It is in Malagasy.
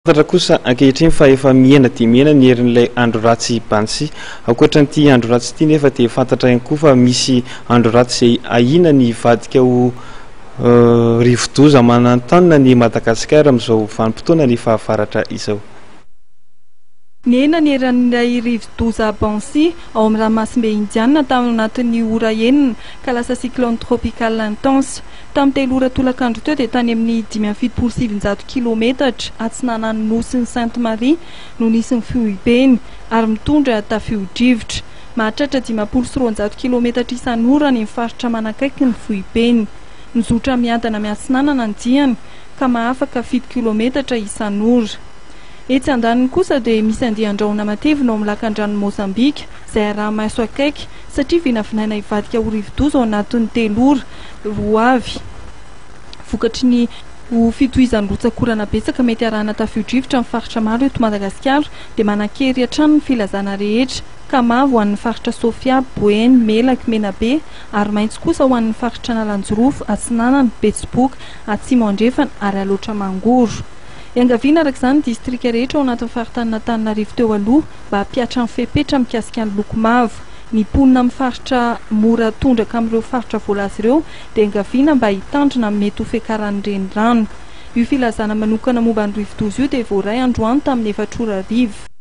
Fantatra kosa ankehitriny fa efa miena dia miena ny herin'ilay andro ratsy Bansy. Ankoatran'ity andro ratsy ity nefa dia fantatra ihany koa fa misy andro ratsy izay ahina ny vadika ho rivo-doza manantanina ny Madagasikara amin'izao vanim-potoana ny fahavaratra izao. Niena ny eran'ilay rivo-doza Bansy ao amin'ny ranomasimbe indiana tamin'ny anatin'ny ora enina ka lasa cyclone tropical intense. Tamin'ny telo ora tolakandro teo dia tany amin'ny 5,700 kilometatra atsinanan'ny nosin'ny Sainte Marie no nisy ny fiohibeny ary mitondra tafio-drivotra. Mahatratra 520 kilometatra isan'ora ny faritra manakaiky ny fiohibeny. Nizotra miadana miatsinanana ny diany ka mahafaka 7 kilometatra isan'ora. Etsy andaniny kosa dia misy andian-drahona matevina ao amin'ny lakan-dranon'i Mozambika izay araha-maiso akaiky satria vinavinaina hivadika ho rivo-doza ao anatin'ny 3 ora roa avy. Vokatry ny fitohizan'ny rotsakorana betsaka mety arahana tafio-drivotra amin'ny faritra maro eto Madagasikara dia manan-kery hatrany ny filazana rehetra ka mavo ho an'ny faritra Sofia, Boeny, Melaky, Menabe ary maitso kosa ho an'ny faritra Nalanjorofo, Atsinanana, Betsiboka, Atsimo Andrefana ary Aloatra Mangoro. Iangaviana araka izany distrika rehetra ao anatin'ny faritany Antananarivo teo aloha mba hampiatra ny fepetra mikasika ny loko mavo. Ny mponina amin'ny faritra mora tondraka amin'ireo faritra voalaza ireo dia iangaviana mba hitandrina mety ho fiakaran'ny renirano. Io filazana manokana momba ny rivo-doza io dia voaray androany tamin'ny 4 ora arivo.